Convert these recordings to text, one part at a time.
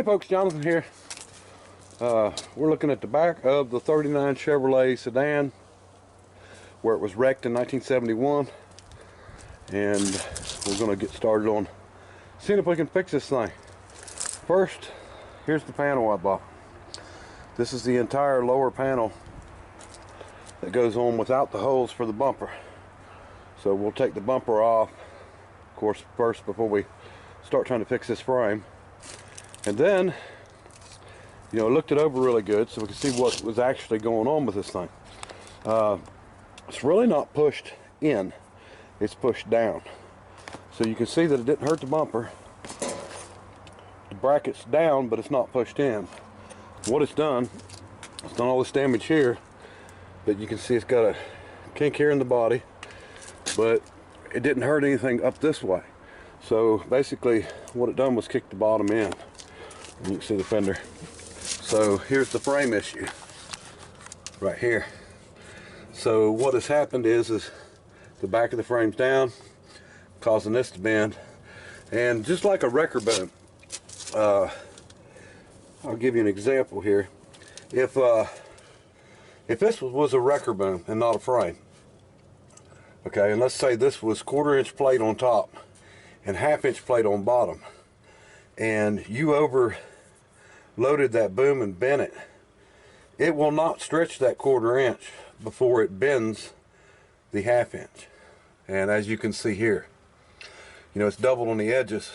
folks, Jonathan here. We're looking at the back of the 39 Chevrolet sedan where it was wrecked in 1971, and we're going to get started on seeing if we can fix this thing. First, here's the panel I bought. This is the entire lower panel that goes on without the holes for the bumper. So we'll take the bumper off, of course, first before we start trying to fix this frame. And then, you know, looked it over really good so we could see what was actually going on with this thing. It's really not pushed in, it's pushed down. So you can see that it didn't hurt the bumper. The bracket's down, but it's not pushed in. What it's done all this damage here, but you can see it's got a kink here in the body, but it didn't hurt anything up this way. So basically what it done was kick the bottom in. You can see the fender. So here's the frame issue right here. So what has happened is the back of the frame's down, causing this to bend. And just like a wrecker boom, I'll give you an example here. If this was a wrecker boom and not a frame, okay, and let's say this was 1/4 inch plate on top and 1/2 inch plate on bottom, and you overloaded that boom and bent it, it will not stretch that 1/4 inch before it bends the 1/2 inch. And as you can see here, you know, it's doubled on the edges.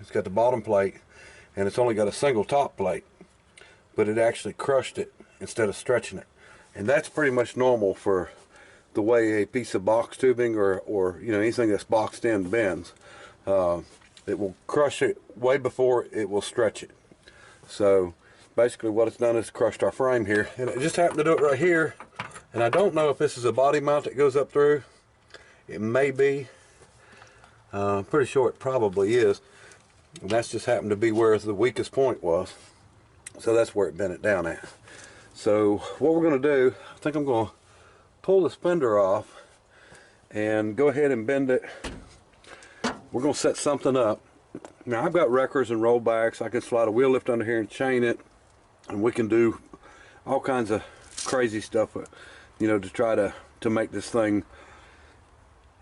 It's got the bottom plate and it's only got a single top plate, but it actually crushed it instead of stretching it. And that's pretty much normal for the way a piece of box tubing or you know, anything that's boxed in bends. It will crush it way before it will stretch it. So basically what it's done is crushed our frame here, and it just happened to do it right here. And I don't know if this is a body mount that goes up through. It may be. I'm pretty sure it probably is. And that's just happened to be where the weakest point was. So that's where it bent it down at. So what we're going to do, I think I'm going to pull this fender off and go ahead and bend it. We're going to set something up. Now I've got wreckers and rollbacks. I can slide a wheel lift under here and chain it, and we can do all kinds of crazy stuff, you know, to try to make this thing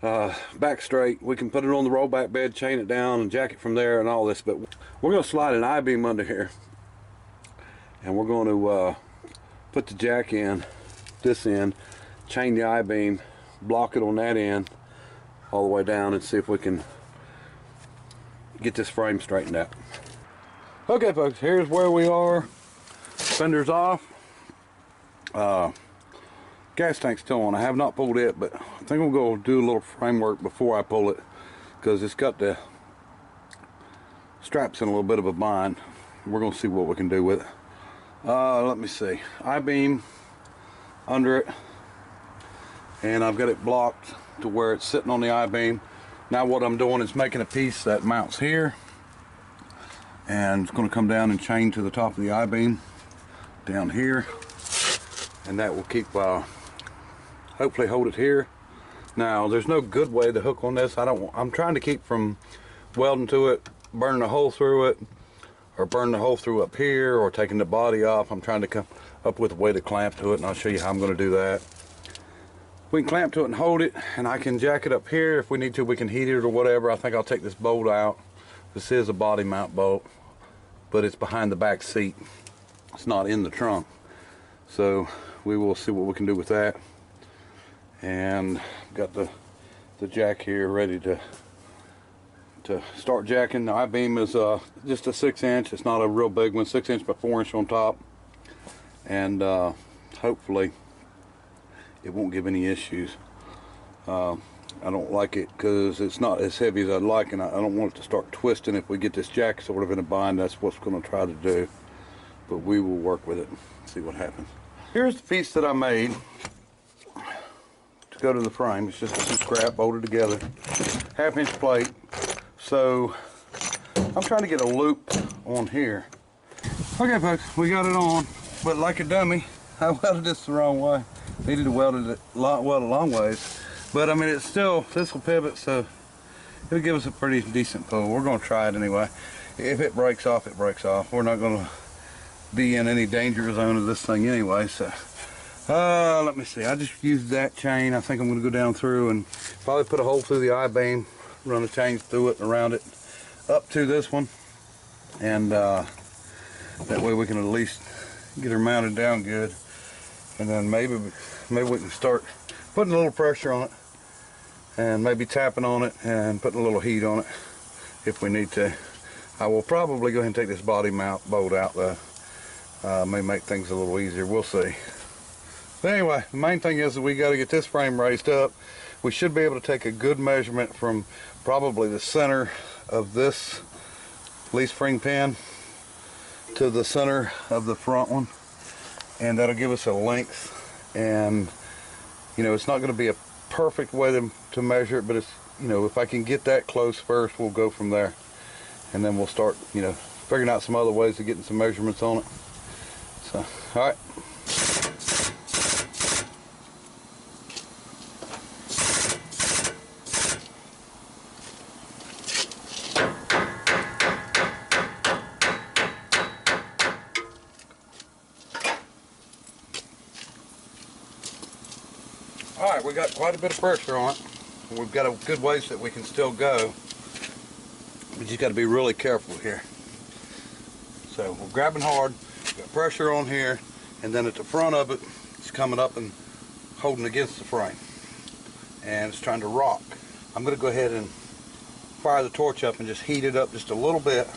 back straight. We can put it on the rollback bed, chain it down, and jack it from there and all this. But we're going to slide an I-beam under here, and we're going to put the jack in this end, chain the I-beam, block it on that end all the way down, and see if we can get this frame straightened out. Okay folks, here's where we are. Fender's off. Gas tank's still on. I have not pulled it, but I think I'm going to do a little framework before I pull it, because it's got the straps in a little bit of a bind. We're going to see what we can do with it. Let me see. I-beam under it, and I've got it blocked to where it's sitting on the I-beam. Now what I'm doing is making a piece that mounts here, and it's going to come down and chain to the top of the I-beam down here, and that will keep hopefully hold it here. Now there's no good way to hook on this. I'm trying to keep from welding to it, burning a hole through it, or burning the hole through up here, or taking the body off. I'm trying to come up with a way to clamp to it, and I'll show you how I'm going to do that. We can clamp to it and hold it, and I can jack it up here if we need to. We can heat it or whatever. I think I'll take this bolt out. This is a body mount bolt, but it's behind the back seat. It's not in the trunk. So we will see what we can do with that. And got the jack here ready to start jacking. The I-beam is just a 6-inch. It's not a real big one, 6-inch by 4-inch on top. And hopefully it won't give any issues. I don't like it because it's not as heavy as I'd like, and I don't want it to start twisting if we get this jack sort of in a bind. That's what's going to try to do, but we will work with it, see what happens. Here's the piece that I made to go to the frame. It's just some scrap bolted together, 1/2-inch plate. So I'm trying to get a loop on here. Okay folks, we got it on, but like a dummy, I welded this the wrong way. Needed to weld it a long ways, but I mean, it's still, this will pivot, so it'll give us a pretty decent pull. We're going to try it anyway. If it breaks off, it breaks off. We're not going to be in any danger zone of this thing anyway. So let me see, I just used that chain. I think I'm going to go down through and probably put a hole through the I-beam, run the chains through it and around it up to this one, and that way we can at least get her mounted down good, and then maybe we can start putting a little pressure on it and maybe tapping on it and putting a little heat on it if we need to. I will probably go ahead and take this body mount bolt out though. May make things a little easier, we'll see. But anyway, the main thing is that we got to get this frame raised up. We should be able to take a good measurement from probably the center of this leaf spring pin to the center of the front one, and that'll give us a length. And you know, it's not going to be a perfect way to measure it, but it's, you know, if I can get that close first, we'll go from there, and then we'll start, you know, figuring out some other ways of getting some measurements on it. So, all right. All right, we got quite a bit of pressure on it. We've got a good ways that we can still go. We just got to be really careful here. So we're grabbing hard, got pressure on here, and then at the front of it, it's coming up and holding against the frame. And it's trying to rock. I'm going to go ahead and fire the torch up and just heat it up just a little bit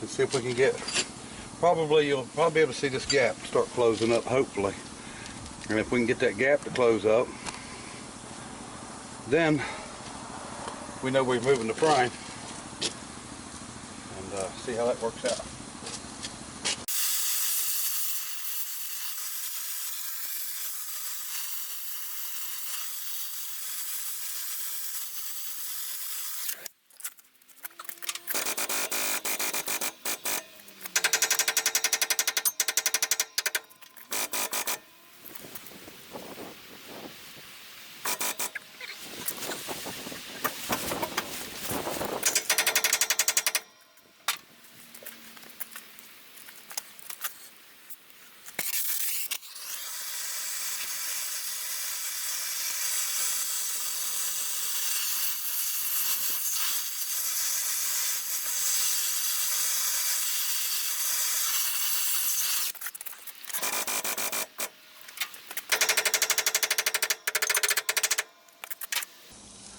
and see if we can get, you'll probably be able to see this gap start closing up, hopefully. And if we can get that gap to close up, then we know we're moving the frame, and see how that works out.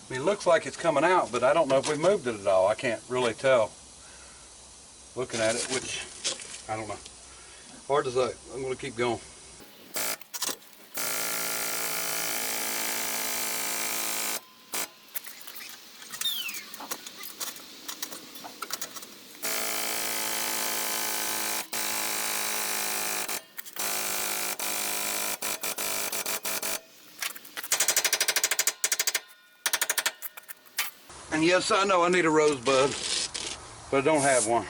I mean, it looks like it's coming out, but I don't know if we moved it at all. I can't really tell looking at it, which, I don't know. Hard to say. I'm going to keep going. And yes, I know I need a rosebud, but I don't have one.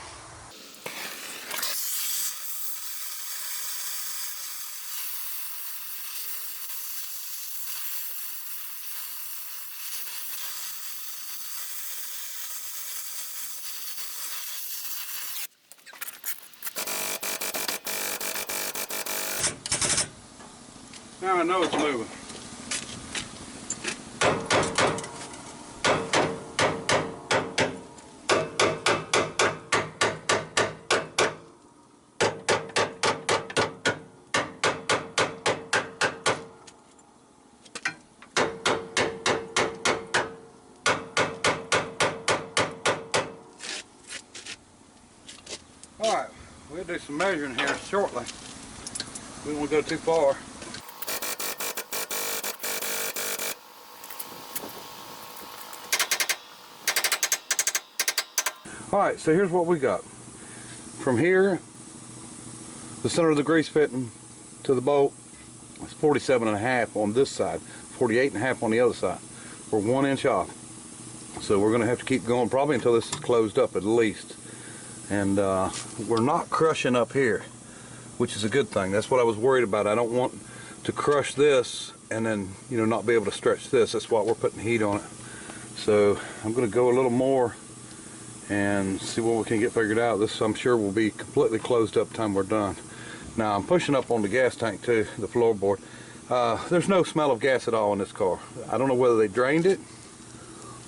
Now I know it's moving. All right, we'll do some measuring here shortly. We don't want to go too far. All right, so here's what we got. From here, the center of the grease fitting to the bolt, it's 47.5 on this side, 48.5 on the other side. We're 1 inch off. So we're gonna have to keep going probably until this is closed up at least. And we're not crushing up here, which is a good thing. That's what I was worried about. I don't want to crush this and then, you know, not be able to stretch this. That's why we're putting heat on it. So I'm going to go a little more and see what we can get figured out. This, I'm sure, will be completely closed up time we're done. Now I'm pushing up on the gas tank too, the floorboard. There's no smell of gas at all in this car. I don't know whether they drained it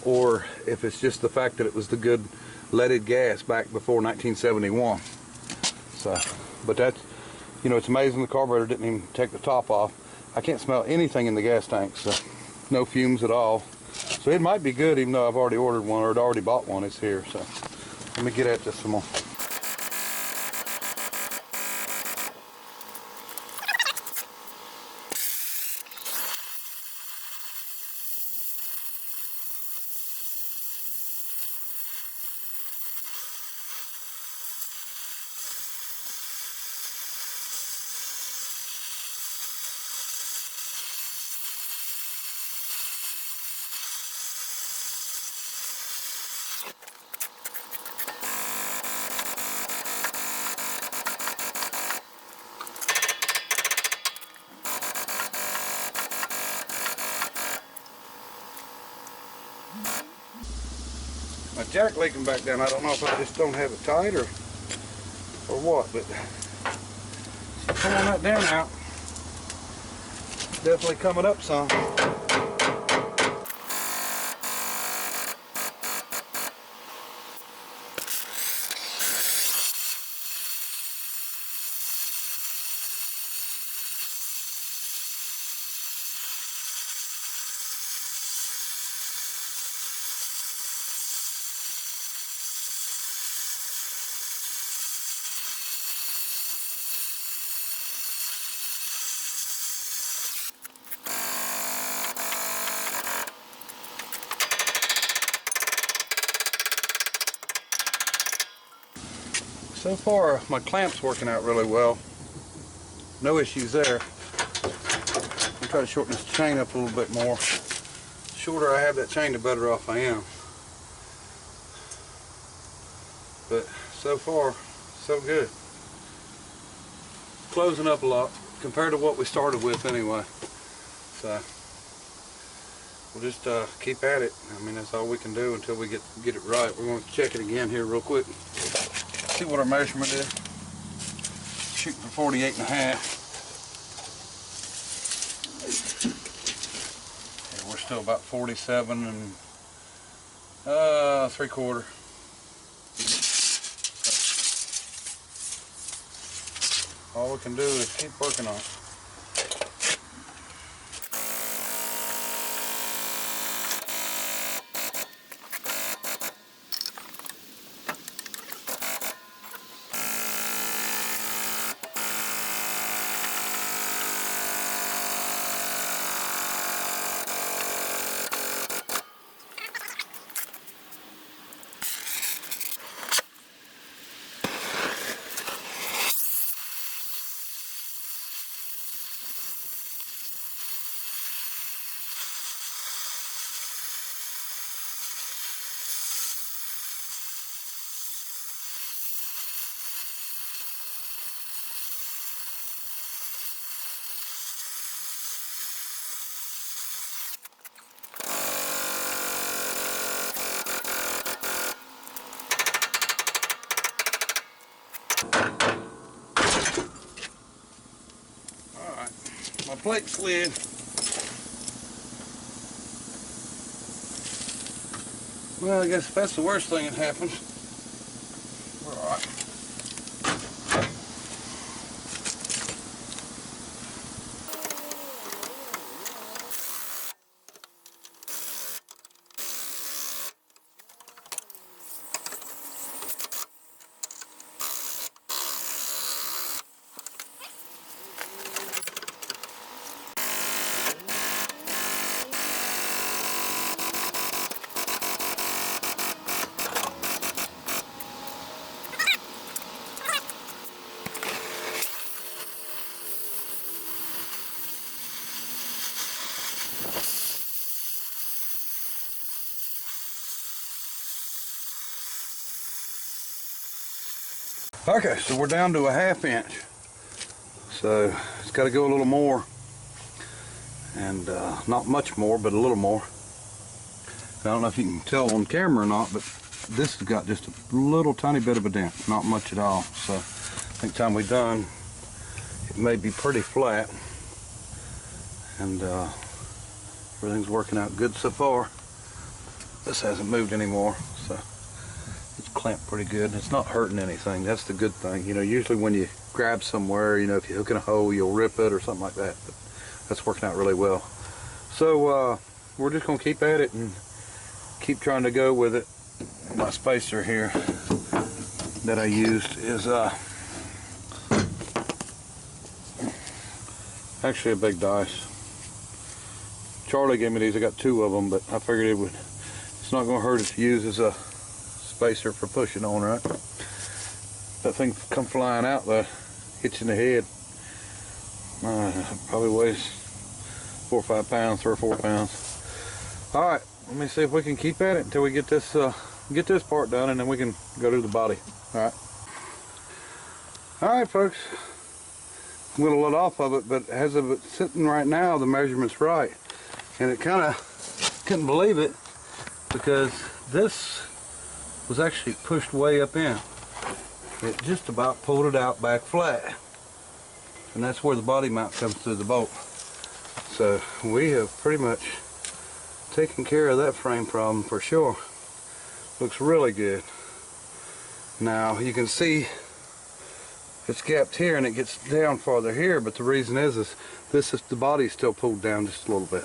or if it's just the fact that it was the good leaded gas back before 1971. So, but that's, you know, it's amazing the carburetor didn't even take the top off. I can't smell anything in the gas tank, so no fumes at all. So it might be good, even though I've already ordered one or had already bought one. It's here. So let me get at this some more. My jack leaking back down. I don't know if I just don't have it tight or what, but pulling that down out, definitely coming up some. So far, my clamp's working out really well. No issues there. I'm trying to shorten this chain up a little bit more. The shorter I have that chain, the better off I am. But so far, so good. Closing up a lot compared to what we started with anyway. So we'll just keep at it. I mean, that's all we can do until we get it right. We're going to check it again here real quick. See what our measurement is. Shooting for 48.5. Yeah, we're still about 47 and 3/4. So all we can do is keep working on it. My plate slid. Well, I guess if that's the worst thing that happened, we're all right. Okay, so we're down to a 1/2 inch. So it's got to go a little more, and not much more, but a little more. I don't know if you can tell on camera or not, but this has got just a little tiny bit of a dent, not much at all. So I think time we're done, it may be pretty flat, and everything's working out good so far. This hasn't moved anymore, so it's clamped pretty good. It's not hurting anything. That's the good thing. You know, usually when you grab somewhere, you know, if you hook in a hole, you'll rip it or something like that. But that's working out really well. So we're just gonna keep at it and keep trying to go with it. My spacer here that I used is actually a big dice. Charlie gave me these. I got 2 of them, but I figured it's not going to hurt it to use as a spacer for pushing on, right? That thing come flying out though, hits you in the head. Probably weighs 4 or 5 pounds, 3 or 4 pounds. All right, let me see if we can keep at it until we get this part done, and then we can go to the body. All right, folks. I'm going to let off of it, but as of it sitting right now, the measurement's right. And it kind of couldn't believe it, because this was actually pushed way up in. It just about pulled it out back flat. And that's where the body mount comes through the bolt. So we have pretty much taken care of that frame problem for sure. Looks really good. Now you can see it's gapped here and it gets down farther here, but the reason is the body's still pulled down just a little bit.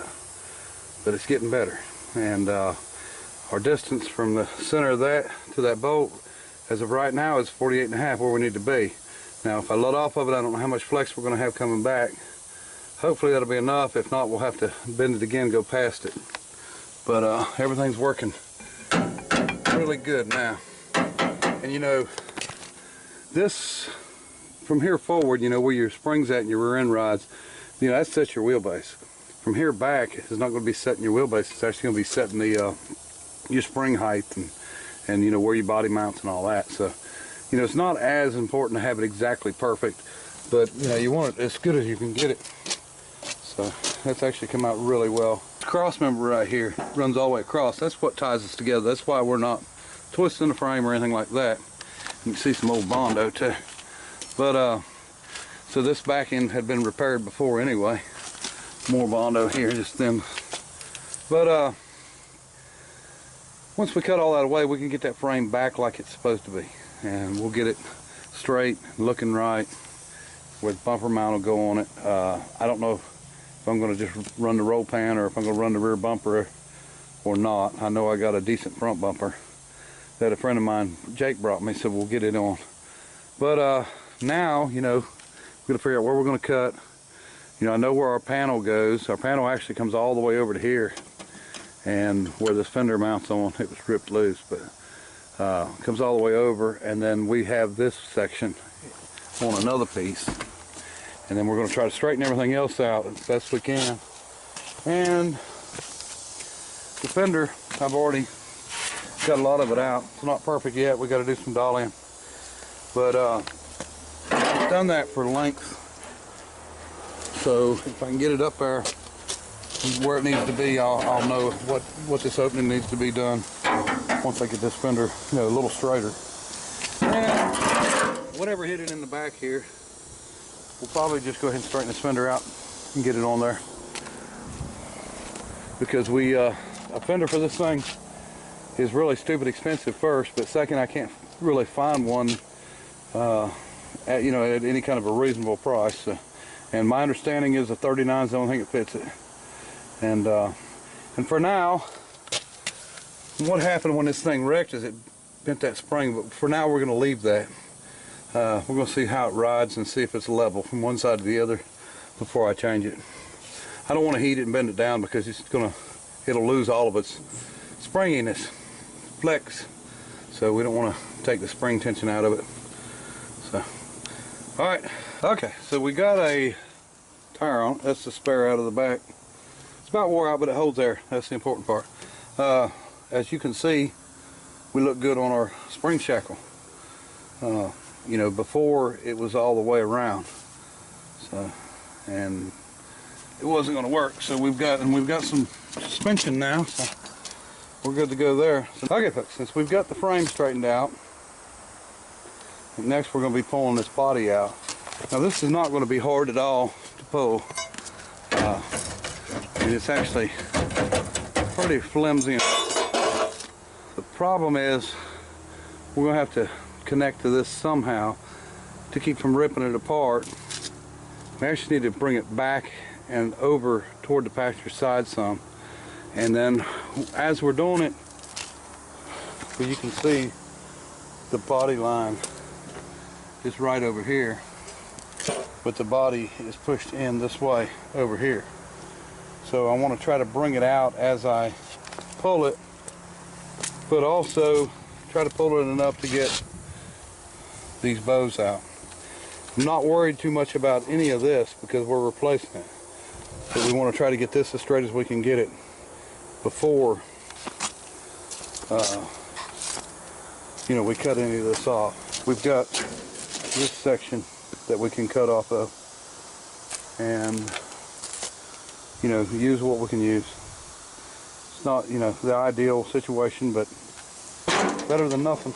But it's getting better. And our distance from the center of that to that bolt as of right now is 48.5, where we need to be. Now if I let off of it, I don't know how much flex we're going to have coming back. Hopefully that'll be enough. If not, we'll have to bend it again, go past it. But everything's working really good now. And you know, this from here forward, you know, where your springs at and your rear end rods, you know, that sets your wheelbase. From here back, it's not going to be setting your wheelbase. It's actually going to be setting the your spring height and you know, where your body mounts and all that. So, you know, it's not as important to have it exactly perfect, but you know, you want it as good as you can get it. So that's actually come out really well. Cross member right here runs all the way across. That's what ties us together. That's why we're not twisting the frame or anything like that. You can see some old Bondo too. But so this back end had been repaired before anyway. More Bondo here, just them. But once we cut all that away, we can get that frame back like it's supposed to be, and we'll get it straight, looking right, where the bumper mount will go on it. I don't know if I'm going to just run the roll pan or if I'm going to run the rear bumper or not. I know I got a decent front bumper that a friend of mine, Jake, brought me, so we'll get it on. But now, you know, we're going to figure out where we're going to cut. You know, I know where our panel goes. Our panel actually comes all the way over to here, and where this fender mounts on, it was ripped loose, but comes all the way over, and then we have this section on another piece, and then we're going to try to straighten everything else out as best we can. And the fender, I've already got a lot of it out. It's not perfect yet. We got to do some dollying, but I've done that for length. So if I can get it up there where it needs to be, I'll know what this opening needs to be done once I get this fender, you know, a little straighter. And whatever hit it in the back here, we'll probably just go ahead and straighten this fender out and get it on there. Because a fender for this thing is really stupid expensive first, but second, I can't really find one at any kind of a reasonable price. And my understanding is the 39 is the only thing that fits it. And for now, what happened when this thing wrecked is it bent that spring, but for now we're going to leave that. We're going to see how it rides and see if it's level from one side to the other before I change it. I don't want to heat it and bend it down because it'll lose all of its springiness, flex. So we don't want to take the spring tension out of it. So, all right, okay. So we got a tire on it. That's the spare out of the back. It's about wore out, but it holds air. That's the important part. As you can see, we look good on our spring shackle. You know, before it was all the way around. So, and it wasn't going to work. So we've got some suspension now. So we're good to go there. So, okay folks, since we've got the frame straightened out, next we're going to be pulling this body out. Now this is not going to be hard at all to pull. And it's actually pretty flimsy. The problem is we're going to have to connect to this somehow to keep from ripping it apart. We actually need to bring it back and over toward the passenger side some. And then as we're doing it, you can see the body line is right over here, but the body is pushed in this way over here. So I want to try to bring it out as I pull it, but also try to pull it enough to get these bows out. I'm not worried too much about any of this because we're replacing it, but we want to try to get this as straight as we can get it before you know, we cut any of this off. We've got this section that we can cut off of and, you know, use what we can use. It's not, you know, the ideal situation, but better than nothing.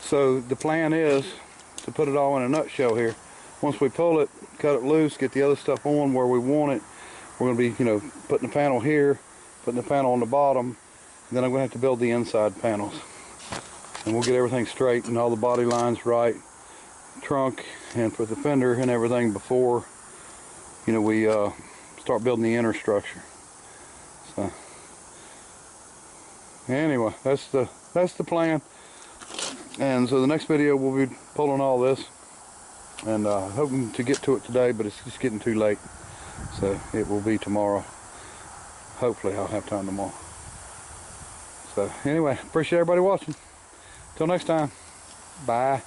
So the plan is to put it all in a nutshell here. Once we pull it, cut it loose, get the other stuff on where we want it, we're going to be, you know, putting the panel here, putting the panel on the bottom, and then I'm going to have to build the inside panels. And we'll get everything straight and all the body lines right, trunk and for the fender and everything before, you know, we start building the inner structure. So anyway, that's the plan. And so the next video we'll be pulling all this and hoping to get to it today, but it's just getting too late, so it will be tomorrow. Hopefully I'll have time tomorrow. So anyway, appreciate everybody watching. Till next time, bye.